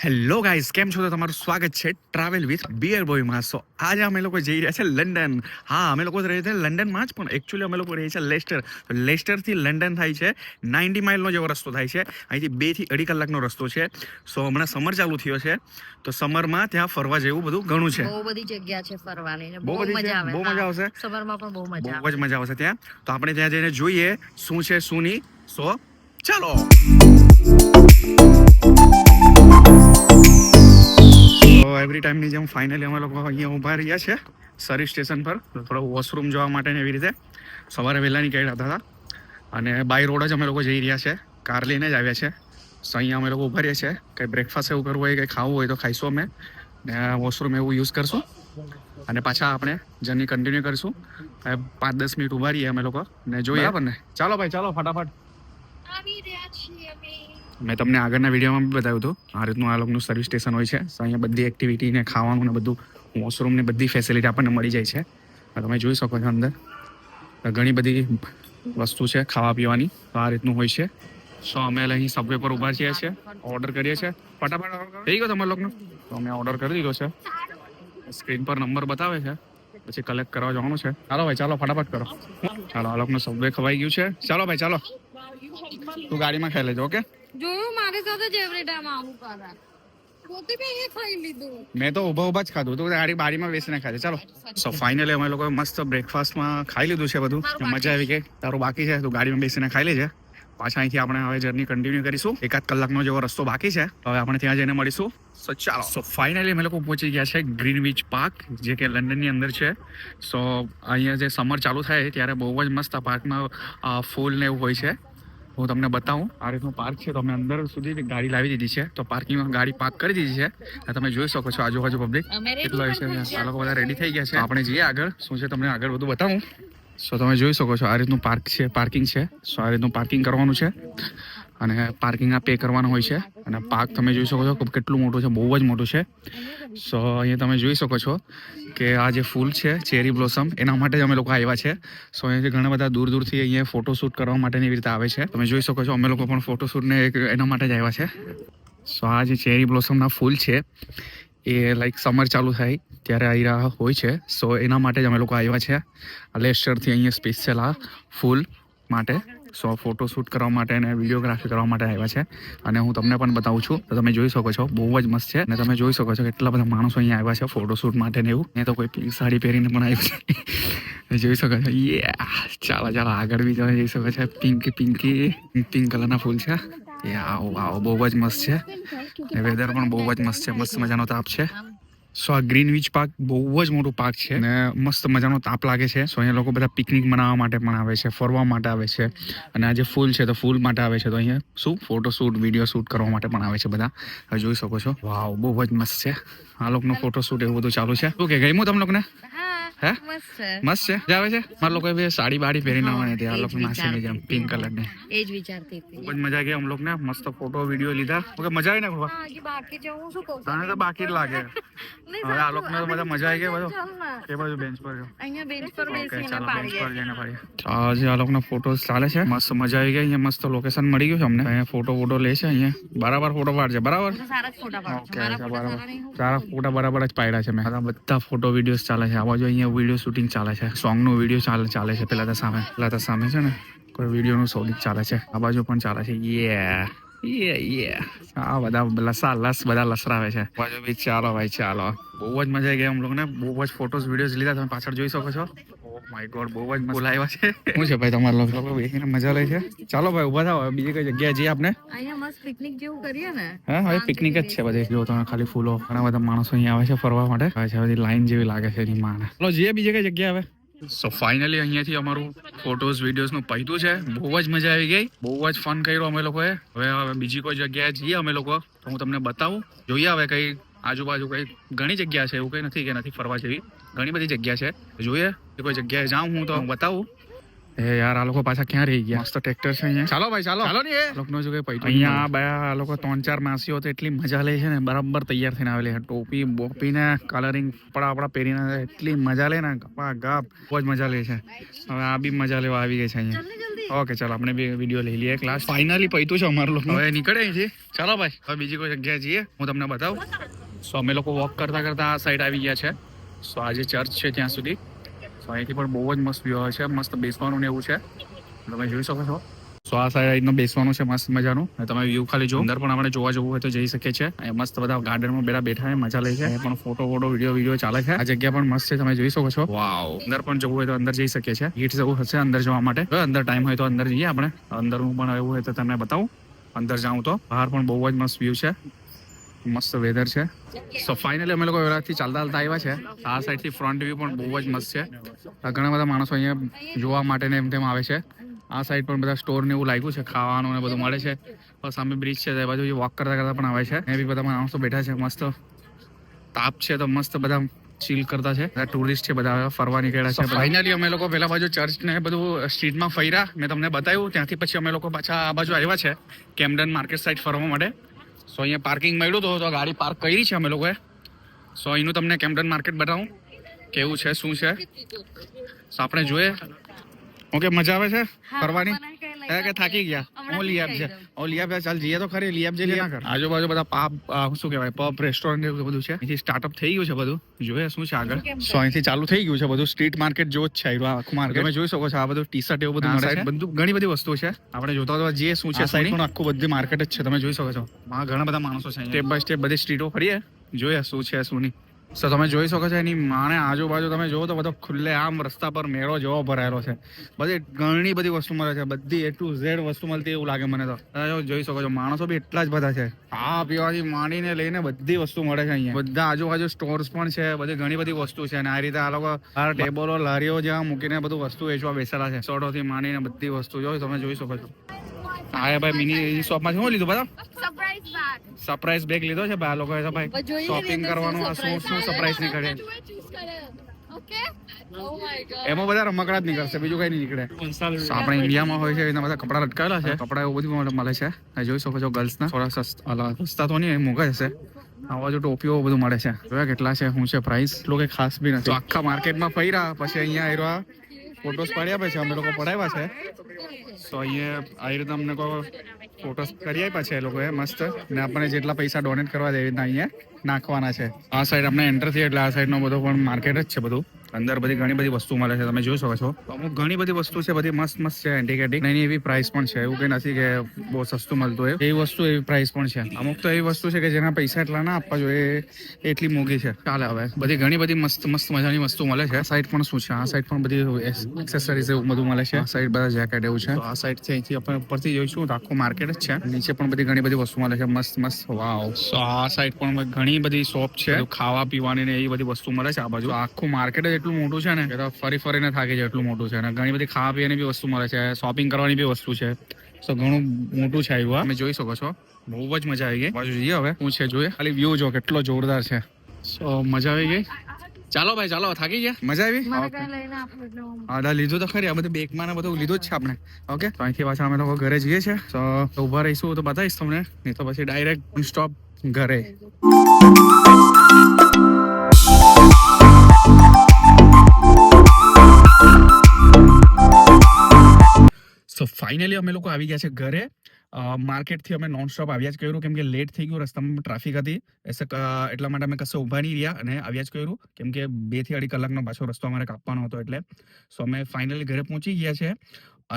Hello guys, કેમ છો? તો તમારું સ્વાગત છે ટ્રાવેલ વિથ બિયર બોયમાં. સો આજે અમે લોકો જઈ રહ્યા છે લંડન. હા, અમે લોકો રહે છે લંડનમાં જ, પણ એકચ્યુઅલી અમે લોકો રહીએ છીએ લેસ્ટર. તો લેસ્ટરથી લંડન થાય છે 90 માઇલનો જેવો રસ્તો થાય છે. અહીંથી 2 થી 2.5 કલાકનો રસ્તો છે. સો હમણાં સમર ચાલુ થયો છે, તો સમરમાં ત્યાં ફરવા જેવું બધું ઘણું છે. બહુ બધી જગ્યા છે ફરવાની ને બહુ બહુ બધી છે, મજા આવે. બહુ મજા આવશે. સમરમાં પણ બહુ મજા બહુ આવે. જ મજા આવશે ત્યાં. તો આપણે ત્યાં જઈને જોઈએ શું છે શું નહીં. સો ચાલો. તો એવરી ટાઈમની જેમ ફાઇનલી અમે લોકો અહીંયા ઊભા રહ્યા છે સર્વિસ સ્ટેશન પર, થોડો વોશરૂમ જવા માટે ને એવી રીતે. સવારે વહેલા નીકળ્યા હતા અને બાય રોડ જ અમે લોકો જઈ રહ્યા છે. કાર લઈને જ આવ્યા છે. સો અહીંયા અમે લોકો ઊભા રહ્યા છે. કંઈ બ્રેકફાસ્ટ એવું કરવું હોય, કંઈ ખાવું હોય તો ખાઈશું અમે, ને વોશરૂમ એવું યુઝ કરશું અને પાછા આપણે જર્ની કન્ટિન્યુ કરીશું. 5-10 મિનિટ ઊભા રહીએ અમે લોકો ને જોઈએ. બરાબર ને? ચાલો ભાઈ, ચાલો ફટાફટ. આવી રહ્યા છીએ અમે. મેં તમને આગળના વિડીયોમાં બી બતાવ્યું હતું આ રીતનું આ લોકોનું સર્વિસ સ્ટેશન હોય છે. તો અહીંયા બધી એક્ટિવિટી ને ખાવાનું ને બધું, વોશરૂમ ને બધી ફેસિલિટી આપણને મળી જાય છે. તમે જોઈ શકો છો અંદર ઘણી બધી વસ્તુ છે ખાવા પીવાની. તો આ રીતનું હોય છે. સો અમે અહીં સબવે પર ઊભા છીએ, ઓર્ડર કરીએ છીએ. ફટાફટ થઈ ગયો તમારા લોકોનો? તો અમે ઓર્ડર કરી દીધો છે. સ્ક્રીન પર નંબર બતાવે છે, પછી કલેક્ટ કરવા જવાનું છે. ચાલો ભાઈ, ચાલો ફટાફટ કરો. ચાલો, આ લોકોનું સબવે ખવાઈ ગયું છે. ચાલો ભાઈ, ચાલો. તું ગાડીમાં ખાઈ લેજો. ઓકે, જોયું મારી સાથે જ એવરી ટાઈમ આવું કરે. પોતે બી એ ખાઈ લીધું. મેં તો ઊભા જ ખાધું. તું ગાડી બારીમાં બેસીને ખાધે. ચાલો. સો ફાઇનલી અમે લોકો મસ્ત બ્રેકફાસ્ટમાં ખાઈ લીધું છે બધું. મજા આવી ગઈ. તારું બાકી છે, તું ગાડીમાં બેસીને ખાઈ લેજે. પાછા અહીંથી આપણે હવે જર્ની કન્ટિન્યુ કરીશું. 1 કલાકનો જેવો રસ્તો બાકી છે. હવે આપણે ત્યાં જઈને મળીશું. સો ચાલો. સો ફાઇનલી અમે લોકો પહોંચી ગયા છે ગ્રીનવિચ પાર્ક, જે કે લંડનની અંદર છે. સો અહીંયા જે સમર ચાલુ થાય ત્યારે બહુ જ મસ્ત આ પાર્કમાં ફૂલ ને એવું હોય છે. હું તમને બતાવું. આ રીતનું પાર્ક છે. તો અમે અંદર સુધી ગાડી લાવી દીધી છે. તો પાર્કિંગમાં ગાડી પાર્ક કરી દીધી છે. તમે જોઈ શકો છો આજુબાજુ પબ્લિક કેટલો હોય છે. આ લોકો બધા રેડી થઈ ગયા છે. આપણે જઈએ આગળ. શું છે તમને આગળ બધું બતાવું. સો તમે જોઈ શકો છો આ રીતનું પાર્ક છે, પાર્કિંગ છે. સો આ રીતનું પાર્કિંગ કરવાનું છે અને પાર્કિંગના પે કરવાનું હોય છે. અને પાર્ક તમે જોઈ શકો છો કેટલું મોટું છે, બહુ જ મોટું છે. સો અહીંયા તમે જોઈ શકો છો કે આ જે ફૂલ છે ચેરી બ્લોસમ, એના માટે જ અમે લોકો આવ્યા છે. સો અહીંયાથી ઘણા બધા દૂર દૂરથી અહીંયા ફોટોશૂટ કરવા માટે એવી રીતે આવે છે. તમે જોઈ શકો છો અમે લોકો પણ ફોટોશૂટને એના માટે જ આવ્યા છે. સો આ જે ચેરી બ્લોસમના ફૂલ છે એ લાઈક સમર ચાલુ થાય ત્યારે આવી રહ્યા હોય છે. સો એના માટે જ અમે લોકો આવ્યા છે લેસ્ટરથી અહીંયા સ્પેશિયલ આ ફૂલ માટે. સો ફોટોશૂટ કરવા માટે અને વિડીયોગ્રાફી કરવા માટે આવ્યા છે. અને હું તમને પણ બતાવું છું. તો તમે જોઈ શકો છો બહુ જ મસ્ત છે. અને તમે જોઈ શકો છો કેટલા બધા માણસો અહીંયા આવ્યા છે ફોટોશૂટ માટે ને એવું. એ તો કોઈ પિંક સાડી પહેરીને પણ આવ્યું છે. જોઈ શકો છો. ચાલો ચાલો આગળ બી તમે જોઈ શકો છો પિંક કલરના ફૂલ છે. આવો બહુ જ મસ્ત છે. વેધર પણ બહુ જ મસ્ત છે. મસ્ત મજાનો તાપ છે. સો આ ગ્રીનવિચ પાર્ક બહુ જ મોટું પાર્ક છે અને મસ્ત મજાનો તાપ લાગે છે. સો અહીંયા લોકો બધા પિકનિક મનાવવા માટે પણ આવે છે, ફરવા માટે આવે છે. અને આ જે ફૂલ છે તો ફૂલ માટે આવે છે. તો અહીંયા શું ફોટોશૂટ, વિડીયો શૂટ કરવા માટે પણ આવે છે બધા. હવે જોઈ શકો છો. વાવ, બહુ જ મસ્ત છે. આ લોકોનું ફોટોશૂટ એવું બધું ચાલુ છે. શું કે ગમ્યું તમને લોકોને? હે મસ્ત છે. મજા આવે છે. મારા લોકો સાડી બાડી પહેરીને આવવાની હતી. આ લોકો નાસીને જેમ પિંક કલરની. એ જ વિચારતી હતી. બહુ જ મજા આવી. અમ લોકોને મસ્ત ફોટો વિડીયો લીધા. ઓકે, મજા આવી ને? બાકી જવું શું કહું? તને તો બાકી જ લાગે. હવે આ લોકોને તો બધા મજા આવી ગઈ. બધું એ બાજુ બેન્ચ પર જો. અહીંયા બેન્ચ પર બેસીને ચાલો બેન્ચ પાડીએ. પર જઈને પાડીએ. આજે આ લોકોના ફોટોસ ચાલે છે. મસ્ત મજા આવી ગઈ. અહીંયા મસ્ત લોકેશન મળી ગયું છે અમને. અહીંયા ફોટો લે છે. અહીંયા બરાબર ફોટો પાડશે. બરાબર. સારા જ ફોટા પાડો. ઓકે, મારા ફોટા બરાબર. સારા નહીં હોય. સારા ફોટા બરાબર જ પાડ્યા છે મેં. બધા ફોટો વિડીયોઝ ચાલે છે. આ બાજુ અહીંયા વિડીયો શૂટિંગ ચાલે છે. સોંગનું વિડીયો ચાલે છે. પેલા તો સામે છે ને કોઈ વિડીયોનું શૂટિંગ ચાલે છે. આ બાજુ પણ ચાલે છે. આ બધા બધા લસરાવે છે. બાજુ બી ચાલો ભાઈ, ચાલો. બહુ જ મજા આવી ગઈ અમ લોકોને. બહુ જ ફોટોસ વિડીયોઝ લીધા. તમે પાછળ જોઈ શકો છો. ઓ માય ગોડ, બહુ જ બોલાવ્યા છે. શું છે ભાઈ તમારા લોકો બેસીને મજા લે છે? ચાલો ભાઈ ઉભા થાવ. બીજી કઈ જગ્યાએ જઈએ આપણે. અહીંયા મસ્ત પિકનિક જેવું કરીએ ને. હા, હવે પિકનિક જ છે બધી. જો તમે ખાલી ફૂલો, ઘણા બધા માણસો અહીંયા આવે છે ફરવા માટે. બધી લાઈન જેવી લાગે છે એની માને. ચલો જઈએ બીજી કઈ જગ્યાએ હવે. સો ફાઇનલી અહીંયાથી અમારું ફોટોઝ વિડીયોઝનું પૈતું છે. બહુ જ મજા આવી ગઈ. બહુ જ ફન કર્યું અમે લોકોએ. હવે બીજી કોઈ જગ્યાએ જઈએ અમે લોકો તો હું તમને બતાવું. જોઈએ હવે કઈ આજુબાજુ કઈ ઘણી જગ્યા છે. એવું કઈ નથી કે નથી ફરવા જેવી. ઘણી બધી જગ્યા છે. જોઈએ કોઈ જગ્યાએ જાઉં હું તો બતાવું. એ યાર આ લોકો પાછા ક્યાં રહી ગયા? મસ્ત ટ્રેક્ટર છે અહીંયા. ચાલો ભાઈ ચાલો ચાલો ને એ લોકોનો જો કઈ પૈતું અહીંયા આ લોકો 3-4 માસીઓ તો એટલી મજા લે છે ને, બરાબર તૈયાર થઈને આવેલી છે. ટોપી બોપી ને કલરિંગ આપડા પહેરીને એટલી મજા લે ને, ગપા ગપ બહુ જ મજા લે છે. હવે આ બી મજા લેવા આવી ગઈ છે અહીંયા. ઓકે ચાલો આપણે બી વિડીયો લઈ લઈએ. ક્લાસ ફાઇનલી પૈતું છે અમારું લોકો. હવે નીકળે અહીંથી. ચાલો ભાઈ હવે બીજી કોઈ જગ્યાએ જઈએ, હું તમને બતાવું. સો અમે લોકો વોક કરતા કરતા આ સાઈડ આવી ગયા છે. સો આજે ચર્ચ છે ત્યાં સુધી. સો અહીંથી પણ બહુ જ મસ્ત વ્યૂ છે, મસ્ત બેસવાનું ને એવું છે, તમે જોઈ શકો છો. સો આ સાઈડનો બેસવાનું છે મસ્ત મજાનું. તમે વ્યૂ ખાલી જો, અંદર પણ આપણે જોવા જવું હોય તો જઈ શકીએ છીએ. અહીંયા મસ્ત બધા ગાર્ડનમાં બેઠા મજા લે છે. અહીંયા પણ ફોટો વિડીયો ચાલે છે. આ જગ્યા પણ મસ્ત છે, તમે જોઈ શકો છો. વાવ, અંદર પણ જવું હોય તો અંદર જઈ શકીએ છીએ. ગીટ જવું હશે અંદર જવા માટે. અંદર ટાઈમ હોય તો અંદર જઈએ આપણે. અંદરનું પણ એવું હોય તો તમને બતાવું. અંદર જાઉં તો બહાર પણ બહુ જ મસ્ત વ્યૂ છે, મસ્ત વેધર છે. સો ફાઇનલી અમે લોકો વેરાથી ચાલતા આવ્યા છે. આ સાઈડ થી ફ્રન્ટ વ્યૂ પણ બહુ જ મસ્ત છે. ઘણા બધા માણસો અહીંયા જોવા માટે ને એમ તેમ આવે છે. આ સાઈડ પણ બધા સ્ટોર ને એવું લાગ્યું છે, ખાવાનું ને બધું મળે છે. સામે બ્રિજ છે, એ બાજુ વોક કરતા પણ આવે છે. એ બી બધા માણસો બેઠા છે. મસ્ત તાપ છે તો મસ્ત બધા ચીલ કરતા છે. બધા ટુરિસ્ટ છે, બધા ફરવા નીકળ્યા છે. ફાઇનલી અમે લોકો પેલા બાજુ ચર્ચ ને બધું સ્ટ્રીટમાં ફર્યા, મેં તમને બતાવ્યું. ત્યાંથી પછી અમે લોકો પાછા આ બાજુ આવ્યા છે કેમ્પડન માર્કેટ સાઈડ ફરવા માટે. સો અહીંયા પાર્કિંગ મળ્યું તો ગાડી પાર્ક કરી છે અમે લોકોએ. સો અહીંનું તમને કેમ્પડન માર્કેટ બતાવું કેવું છે, શું છે. સો આપણે જોઈએ. ઓકે, મજા આવે છે ફરવાની? કે થાકી ગયા? હું લઈ આપજે. ચાલ જઈએ તો ખરી. લઈ આપજે. આજુબાજુ બધા શું કહેવાય, પબ રેસ્ટોરન્ટ એવું બધું છે. અહીંથી સ્ટાર્ટઅપ થઈ ગયું છે બધું. જોઈએ શું છે આગળ. સો અહીંથી ચાલુ થઈ ગયું છે બધું. સ્ટ્રીટ માર્કેટ જેવું જ છે આખું માર્કેટ. તમે જોઈ શકો છો આ બધું ટી શર્ટ એવું બધું મળે છે. બધું ઘણી બધી વસ્તુ છે. આપણે જોતા જે શું છે સાઈડ પણ આખું બધી માર્કેટ જ છે, તમે જોઈ શકો છો. ઘણા બધા માણસો છે. સ્ટેપ બાય સ્ટેપ બધી સ્ટ્રીટો ફરીએ, જોઈએ શું છે શું નહીં. તો તમે જોઈ શકો છો એની માને આજુબાજુ તમે જોવો તો બધો ખુલ્લે આમ રસ્તા પર મેળો જેવો ભરાયેલો છે. બધી ઘણી બધી વસ્તુ મળે છે. બધી A to Z વસ્તુ મળતી એવું લાગે મને તો. જોઈ શકો છો માણસો બી એટલા જ બધા છે. આ પીવાથી માંડીને લઈને બધી વસ્તુ મળે છે અહીંયા. બધા આજુબાજુ સ્ટોર્સ પણ છે. બધી ઘણી બધી વસ્તુ છે. અને આ રીતે આ લોકો આ ટેબલો લારીઓ જ્યાં મૂકીને બધું વસ્તુ વેચવા બેસેલા છે. સોટોથી માંડીને બધી વસ્તુ તમે જોઈ શકો છો. હા ભાઈ, મિની શોપમાં શું લીધું બધા? સરપ્રાઈઝ બેગ લીધો છે ભાઈ આ લોકોએ. તો ભાઈ શોપિંગ કરવાનું આ શું સરપ્રાઈઝ નીકળે. એમાં બધા રમકડા જ નીકળશે, બીજું કઈ નહીં નીકળે. આપણે ઇન્ડિયામાં હોય છે એના બધા કપડા લટકાયેલા છે. કપડા એવું બધું મળે છે. જોઈ શકો છો ગર્લ્સ ના. થોડા સસ્તા તો નહીં, મોંઘા હશે. આ બાજુ ટોપીઓ બધું મળે છે. જોયા કેટલા છે, શું છે પ્રાઇસ. એટલું કઈ ખાસ બી નથી. આખા માર્કેટમાં ફર્યા પછી અહીંયા આવ્યા, ફોટોસ પાડ્યા પછી અમે લોકો પડાવ્યા છે. તો અહીંયા આવી રીતે અમને ફોટોસ કરી આપ્યા છે એ લોકોએ મસ્ત. ને આપણને જેટલા પૈસા ડોનેટ કરવા દે એવી રીતના અહીંયા નાખવાના છે. આ સાઈડ આપણે એન્ટર થઈએ એટલે આ સાઈડનો બધો પણ માર્કેટ જ છે બધું. અંદર બધી ઘણી બધી વસ્તુ મળે છે, તમે જોઈ શકો છો. અમુક ઘણી બધી વસ્તુ છે, બધી મસ્ત મસ્ત છે. એન્ટિક એની એવી પ્રાઇસ પણ છે. એવું કઈ નથી કે બહુ સસ્તું મળતું હોય. એવી વસ્તુ એવી પ્રાઇસ પણ છે. અમુક તો એવી વસ્તુ છે કે જેના પૈસા એટલા ના આપવા જોઈએ એટલી મોંઘી છે. ચાલે હવે બધી ઘણી બધી મસ્ત મસ્ત મજાની વસ્તુ મળે છે. આ સાઈડ પણ શું છે, આ સાઈડ પણ બધી એક્સેસરીઝ એવું બધું મળે છે. આ સાઈડ બધા જેકેટ એવું છે. આ સાઈડ થી અહીંથી આપણે ઉપરથી જોઈશું તો આખું માર્કેટ જ છે. નીચે પણ બધી ઘણી બધી વસ્તુ મળે છે મસ્ત મસ્ત. વાવ. આ સાઈડ પણ ઘણી બધી શોપ છે, ખાવા પીવાની ને એવી બધી વસ્તુ મળે છે. આ બાજુ આખું માર્કેટ જ એટલું મોટું છે ને કે ફરીને થાકી જાય એટલું મોટું છે. અને ઘણી બધી ખાવા પીવાની બી વસ્તુ મળે છે, શોપિંગ કરવાની બી વસ્તુ છે. તો ઘણું મોટું છે આવ્યું. તમે જોઈ શકો છો. બહુ જ મજા આવી ગઈ. બાજુ જઈએ હવે શું છે જોઈએ. ખાલી વ્યૂ જો કેટલો જોરદાર છે. સો મજા આવી ગઈ. ચાલો ભાઈ ચાલો, થાકી ગયા? મજા આવી? હા લીધું તો ખરી. આ બધું બેગમાં ને બધું લીધું જ છે આપણે. ઓકે, તો અહીંથી પાછા અમે લોકો ઘરે જઈએ છીએ. તો ઉભા રહીશું તો બતાવીશ તમને, નહીં તો પછી ડાયરેક્ટ સ્ટોપ ઘરે. સો ફાઇનલી અમે લોકો આવી ગયા છે ઘરે. માર્કેટથી અમે નોન સ્ટોપ આવ્યા જ કર્યું, કેમ કે લેટ થઈ ગયું, રસ્તામાં ટ્રાફિક હતી એટલા માટે અમે કશે ઊભા નહીં રહ્યા અને આવ્યા જ કર્યું, કેમ કે 2 થી 2.5 કલાકનો પાછો રસ્તો અમારે કાપવાનો હતો. એટલે સો અમે ફાઇનલી ઘરે પહોંચી ગયા છે.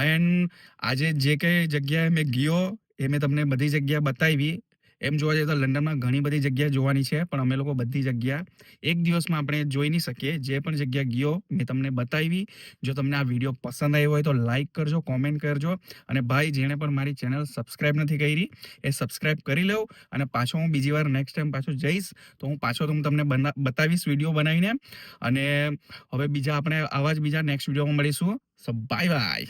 એન્ડ આજે જે કંઈ જગ્યાએ મેં ગયો એ મેં તમને બધી જગ્યા બતાવી. એમ જોવા જઈએ તો લંડનમાં ઘણી બધી જગ્યા જોવાની છે, પણ અમે લોકો બધી જગ્યા એક દિવસમાં આપણે જોઈ નહીં શકીએ. જે પણ જગ્યા ગયો મેં તમને બતાવી. જો તમને આ વિડીયો પસંદ આવ્યો હોય તો લાઇક કરજો, કોમેન્ટ કરજો. અને ભાઈ જેણે પણ મારી ચેનલ સબસ્ક્રાઈબ નથી કરી એ સબસ્ક્રાઈબ કરી લો. અને પાછો હું બીજી વાર નેક્સ્ટ ટાઈમ પાછો જઈશ તો હું તમને બતાવીશ વિડીયો બનાવીને. અને હવે બીજા આપણે આવા જ બીજા નેક્સ્ટ વિડીયોમાં મળીશું. So bye bye.